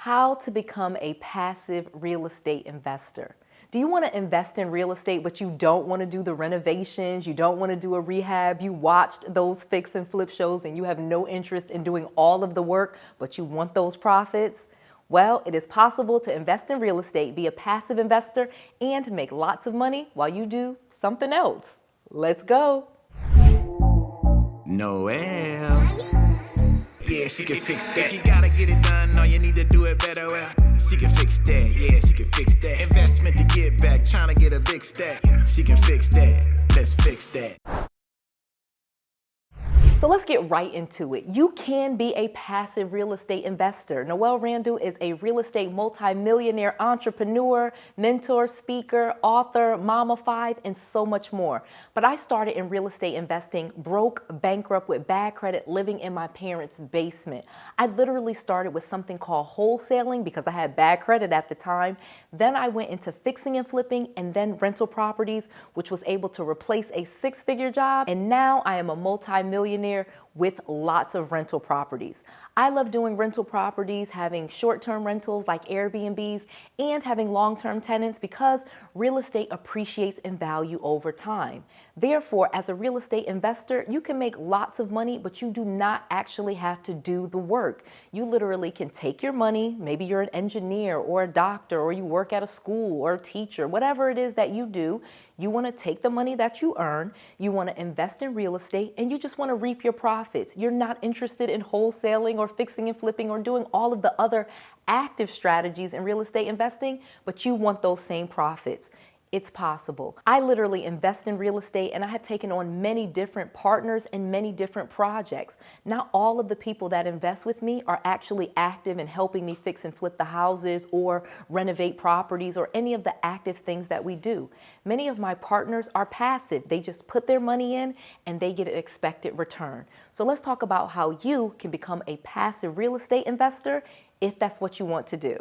How to become a passive real estate investor. Do you want to invest in real estate, but you don't want to do the renovations, you don't want to do a rehab, you watched those fix and flip shows and you have no interest in doing all of the work, but you want those profits? Well, it is possible to invest in real estate, be a passive investor, and make lots of money while you do something else. Let's go. Noel. Yeah, she can fix that. If you gotta get it done, no, you need to do it better. Well, she can fix that. Yeah, she can fix that. Investment to get back, trying to get a big stack. She can fix that. Let's fix that. So let's get right into it. You can be a passive real estate investor. Noel Randle is a real estate multimillionaire entrepreneur, mentor, speaker, author, mom of 5, and so much more. But I started in real estate investing broke, bankrupt, with bad credit, living in my parents' basement. I literally started with something called wholesaling because I had bad credit at the time. Then I went into fixing and flipping and then rental properties, which was able to replace a 6-figure job. And now I am a multimillionaire with lots of rental properties. I love doing rental properties, having short-term rentals like Airbnbs, and having long-term tenants because real estate appreciates in value over time. Therefore, as a real estate investor, you can make lots of money, but you do not actually have to do the work. You literally can take your money, maybe you're an engineer or a doctor, or you work at a school or a teacher, whatever it is that you do. You want to take the money that you earn, you want to invest in real estate, and you just want to reap your profits. You're not interested in wholesaling or fixing and flipping or doing all of the other active strategies in real estate investing, but you want those same profits. It's possible. I literally invest in real estate and I have taken on many different partners and many different projects. Not all of the people that invest with me are actually active in helping me fix and flip the houses or renovate properties or any of the active things that we do. Many of my partners are passive. They just put their money in and they get an expected return. So let's talk about how you can become a passive real estate investor if that's what you want to do.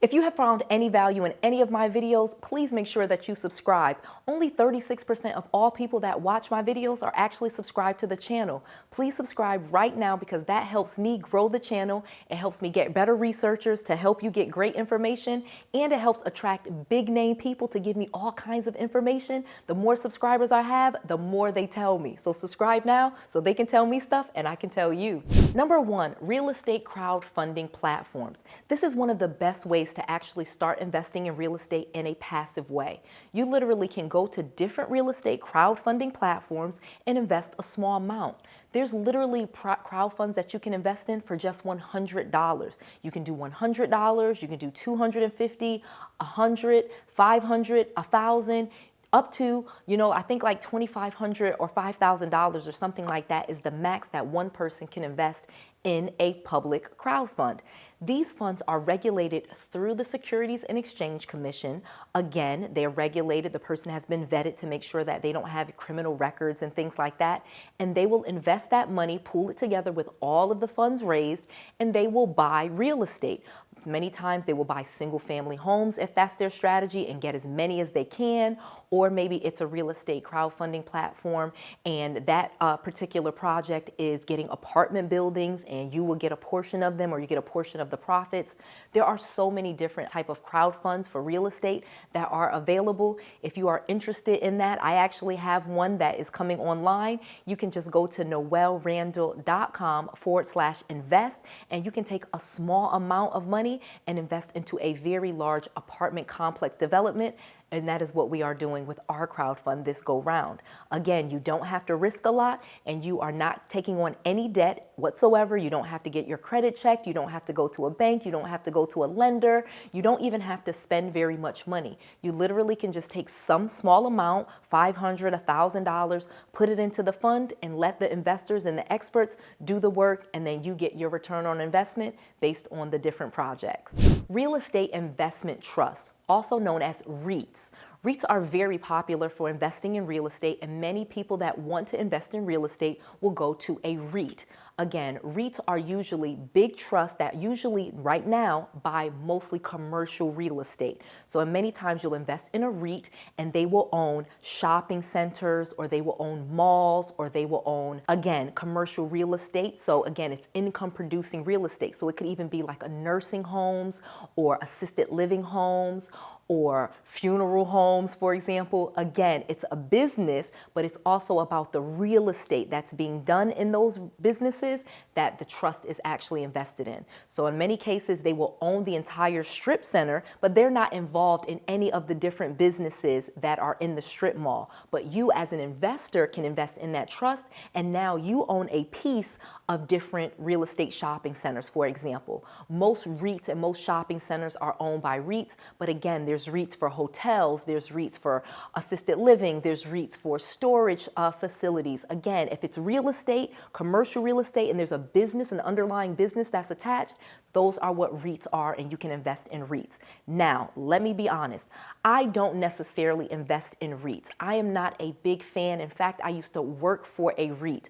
If you have found any value in any of my videos, please make sure that you subscribe. Only 36% of all people that watch my videos are actually subscribed to the channel. Please subscribe right now because that helps me grow the channel. It helps me get better researchers to help you get great information, and it helps attract big name people to give me all kinds of information. The more subscribers I have, the more they tell me. So subscribe now so they can tell me stuff and I can tell you. Number 1, real estate crowdfunding platforms. This is one of the best ways to actually start investing in real estate in a passive way. You literally can go to different real estate crowdfunding platforms and invest a small amount. There's literally crowdfunds that you can invest in for just $100. You can do $100, you can do $250, $100, $500, $1,000. Up to, I think like $2,500 or $5,000 or something like that is the max that one person can invest in a public crowd fund. These funds are regulated through the Securities and Exchange Commission. Again, they're regulated. The person has been vetted to make sure that they don't have criminal records and things like that. And they will invest that money, pool it together with all of the funds raised, and they will buy real estate. Many times they will buy single-family homes if that's their strategy and get as many as they can, or maybe it's a real estate crowdfunding platform and that particular project is getting apartment buildings and you will get a portion of them or you get a portion of the profits. There are so many different type of crowd funds for real estate that are available. If you are interested in that, I actually have one that is coming online. You can just go to noelrandle.com/invest and you can take a small amount of money and invest into a very large apartment complex development. And that is what we are doing with our crowdfund this go round. Again, you don't have to risk a lot and you are not taking on any debt whatsoever. You don't have to get your credit checked. You don't have to go to a bank. You don't have to go to a lender. You don't even have to spend very much money. You literally can just take some small amount, $500, $1,000, put it into the fund and let the investors and the experts do the work, and then you get your return on investment based on the different projects. Real estate investment trusts, also known as REITs. REITs are very popular for investing in real estate, and many people that want to invest in real estate will go to a REIT. Again, REITs are usually big trusts that usually right now buy mostly commercial real estate. So many times you'll invest in a REIT and they will own shopping centers, or they will own malls, or they will own, again, commercial real estate. So again, it's income producing real estate. So it could even be like a nursing homes or assisted living homes or funeral homes, for example. Again, it's a business, but it's also about the real estate that's being done in those businesses that the trust is actually invested in. So in many cases, they will own the entire strip center, but they're not involved in any of the different businesses that are in the strip mall. But you as an investor can invest in that trust, and now you own a piece of different real estate shopping centers, for example. Most REITs and most shopping centers are owned by REITs, but again, there's REITs for hotels, there's REITs for assisted living, there's REITs for storage facilities. Again, if it's real estate, commercial real estate, and there's a business, an underlying business that's attached, those are what REITs are, and you can invest in REITs. Now, let me be honest. I don't necessarily invest in REITs. I am not a big fan. In fact, I used to work for a REIT.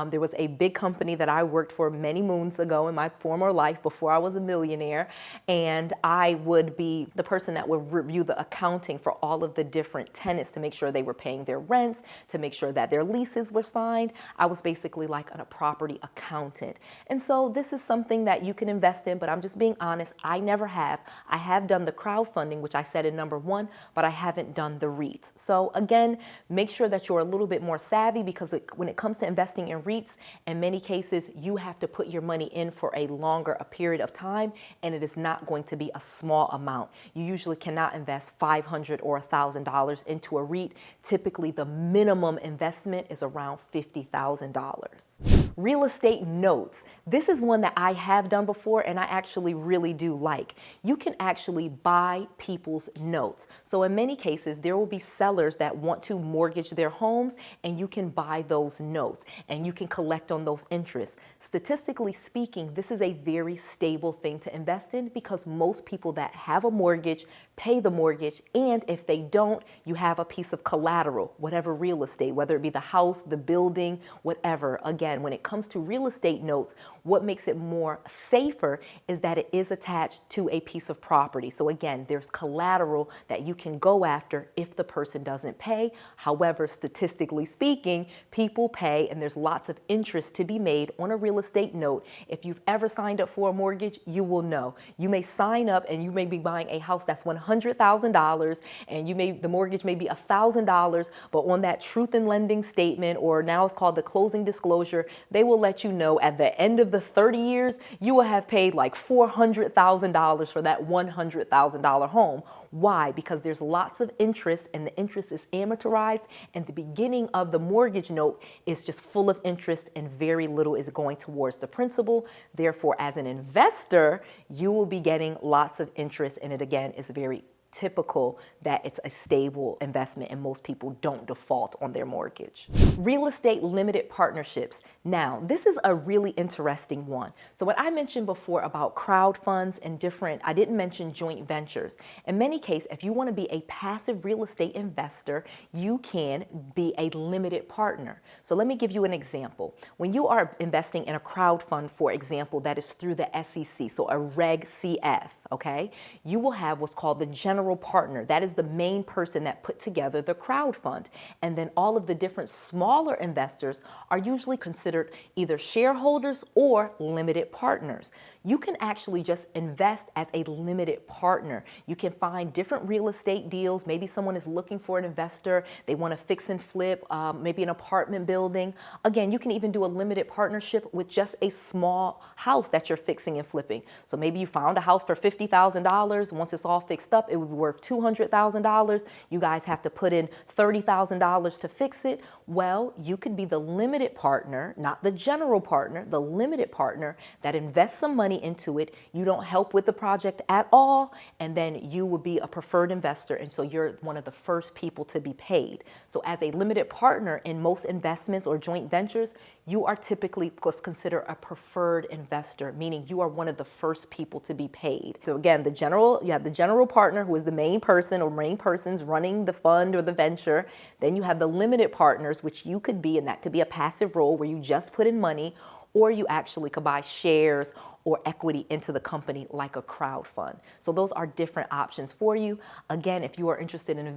There was a big company that I worked for many moons ago in my former life before I was a millionaire, and I would be the person that would review the accounting for all of the different tenants to make sure they were paying their rents, to make sure that their leases were signed. I was basically like a property accountant. And so this is something that you can invest in, but I'm just being honest, I never have. I have done the crowdfunding, which I said in number 1, but I haven't done the REITs. So again, make sure that you're a little bit more savvy, because when it comes to investing in REITs, in many cases, you have to put your money in for a longer period of time, and it is not going to be a small amount. You usually cannot invest $500 or $1,000 into a REIT. Typically, the minimum investment is around $50,000. Real estate notes. This is one that I have done before, and I actually really do like. You can actually buy people's notes. So in many cases, there will be sellers that want to mortgage their homes, and you can buy those notes, and you can collect on those interests. Statistically speaking, this is a very stable thing to invest in, because most people that have a mortgage pay the mortgage, and if they don't, you have a piece of collateral, whatever real estate, whether it be the house, the building, whatever. Again, when it comes to real estate notes, what makes it more safer is that it is attached to a piece of property. So again, there's collateral that you can go after if the person doesn't pay. However, statistically speaking, people pay, and there's lots of interest to be made on a real estate note. If you've ever signed up for a mortgage, you will know. You may sign up and you may be buying a house that's $100,000, and the mortgage may be $1,000, but on that truth in lending statement, or now it's called the closing disclosure, they will let you know at the end of the 30 years, you will have paid like $400,000 for that $100,000 home. Why? Because there's lots of interest, and the interest is amortized, and the beginning of the mortgage note is just full of interest, and very little is going towards the principal. Therefore, as an investor, you will be getting lots of interest, and it again is very typical that it's a stable investment, and most people don't default on their mortgage. Real estate limited partnerships. Now, this is a really interesting one. So what I mentioned before about crowd funds and I didn't mention joint ventures. In many cases, if you want to be a passive real estate investor, you can be a limited partner. So let me give you an example. When you are investing in a crowd fund, for example, that is through the SEC, so a Reg CF, okay, you will have what's called the general partner. That is the main person that put together the crowd fund. And then all of the different smaller investors are usually considered either shareholders or limited partners. You can actually just invest as a limited partner. You can find different real estate deals. Maybe someone is looking for an investor. They want to fix and flip, maybe an apartment building. Again, you can even do a limited partnership with just a small house that you're fixing and flipping. So maybe you found a house for $50,000. Once it's all fixed up, it would be worth $200,000. You guys have to put in $30,000 to fix it. Well, you could be the limited partner, not the general partner, the limited partner that invests some money into it. You don't help with the project at all, and then you would be a preferred investor, and so you're one of the first people to be paid. So as a limited partner in most investments or joint ventures, you are typically considered a preferred investor, meaning you are one of the first people to be paid. So again, you have the general partner, who is the main person or main persons running the fund or the venture. Then you have the limited partners, which you could be, and that could be a passive role where you just put in money. or you actually could buy shares or equity into the company like a crowd fund. So those are different options for you. Again, if you are interested in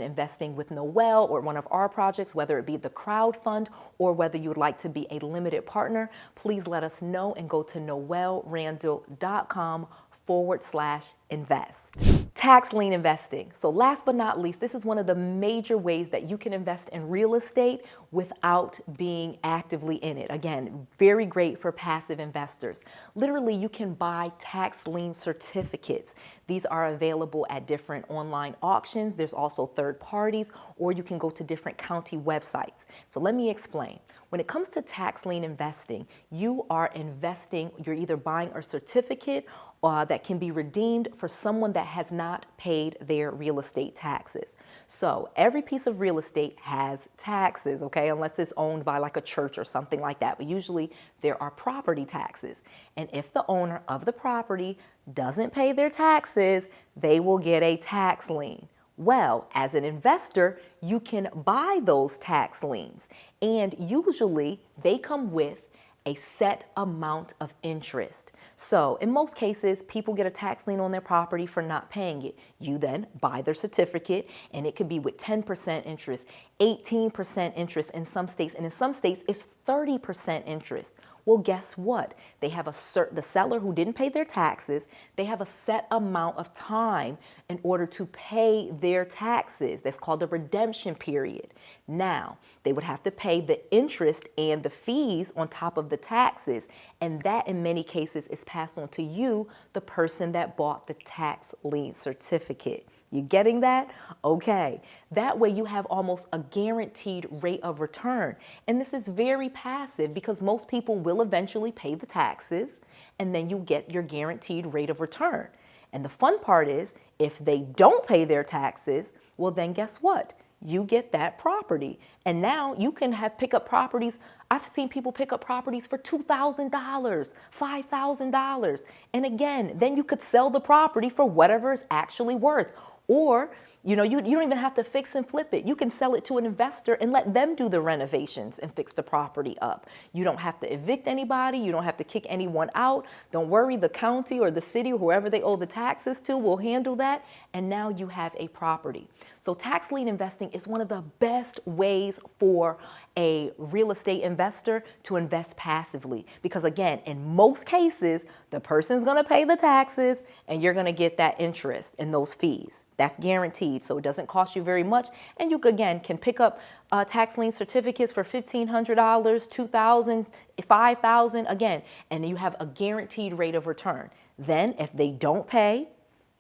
investing with Noel or one of our projects, whether it be the crowd fund or whether you would like to be a limited partner, please let us know and go to noelrandle.com/invest. Tax lien investing. So last but not least, this is one of the major ways that you can invest in real estate without being actively in it. Again, very great for passive investors. Literally, you can buy tax lien certificates. These are available at different online auctions. There's also third parties, or you can go to different county websites. So let me explain. When it comes to tax lien investing, you are investing, you're either buying a certificate that can be redeemed for someone that has not paid their real estate taxes. So every piece of real estate has taxes, okay, unless it's owned by like a church or something like that. But usually there are property taxes. And if the owner of the property doesn't pay their taxes, they will get a tax lien. Well, as an investor, you can buy those tax liens, and usually they come with a set amount of interest. So in most cases, people get a tax lien on their property for not paying it. You then buy their certificate, and it could be with 10% interest, 18% interest in some states, and in some states it's 30% interest. Well, guess what? They have the seller who didn't pay their taxes, they have a set amount of time in order to pay their taxes. That's called the redemption period. Now, they would have to pay the interest and the fees on top of the taxes, and that in many cases is passed on to you, the person that bought the tax lien certificate. You getting that? Okay. That way you have almost a guaranteed rate of return. And this is very passive because most people will eventually pay the taxes, and then you get your guaranteed rate of return. And the fun part is, if they don't pay their taxes, well then guess what? You get that property. And now you can pick up properties. I've seen people pick up properties for $2,000, $5,000. And again, then you could sell the property for whatever it's actually worth. Or, you don't even have to fix and flip it. You can sell it to an investor and let them do the renovations and fix the property up. You don't have to evict anybody. You don't have to kick anyone out. Don't worry, the county or the city or whoever they owe the taxes to will handle that. And now you have a property. So tax lien investing is one of the best ways for a real estate investor to invest passively. Because again, in most cases, the person's going to pay the taxes and you're going to get that interest and those fees. That's guaranteed, so it doesn't cost you very much. And you, again, can pick up tax lien certificates for $1,500, $2,000, $5,000, again, and you have a guaranteed rate of return. Then, if they don't pay,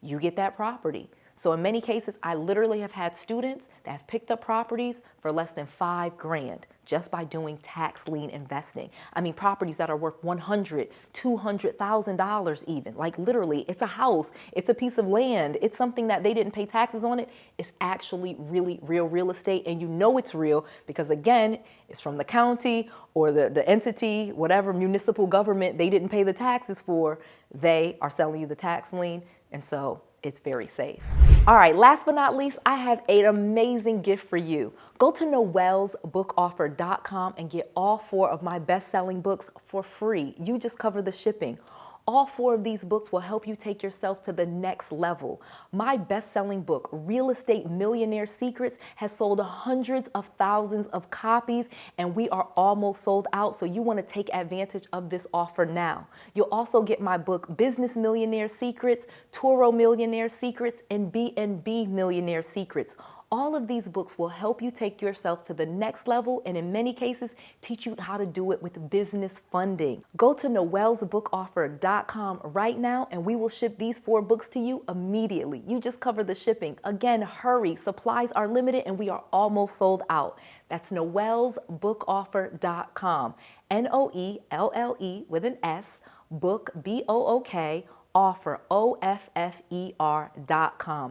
you get that property. So in many cases, I literally have had students that have picked up properties for less than $5,000 just by doing tax lien investing. I mean, properties that are worth $100,000, $200,000 even. Like literally, it's a house, it's a piece of land, it's something that they didn't pay taxes on it. It's actually really real estate, and you know it's real because again, it's from the county or the entity, whatever municipal government they didn't pay the taxes for. They are selling you the tax lien, and so it's very safe. All right, last but not least, I have an amazing gift for you. Go to noelsbookoffer.com and get all 4 of my best-selling books for free. You just cover the shipping. All 4 of these books will help you take yourself to the next level. My best-selling book, Real Estate Millionaire Secrets, has sold hundreds of thousands of copies, and we are almost sold out, so you want to take advantage of this offer now. You'll also get my book, Business Millionaire Secrets, Toro Millionaire Secrets, and B&B Millionaire Secrets. All of these books will help you take yourself to the next level, and in many cases, teach you how to do it with business funding. Go to noelsbookoffer.com right now, and we will ship these 4 books to you immediately. You just cover the shipping. Again, hurry. Supplies are limited, and we are almost sold out. That's noelsbookoffer.com. Noelle with an S, book, B-O-O-K, offer, OFFER.com.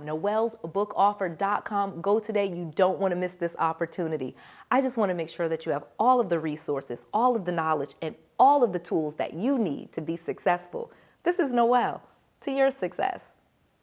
noelsbookoffer.com. Go today. You don't want to miss this opportunity. I just want to make sure that you have all of the resources, all of the knowledge, and all of the tools that you need to be successful. This is Noel, to your success.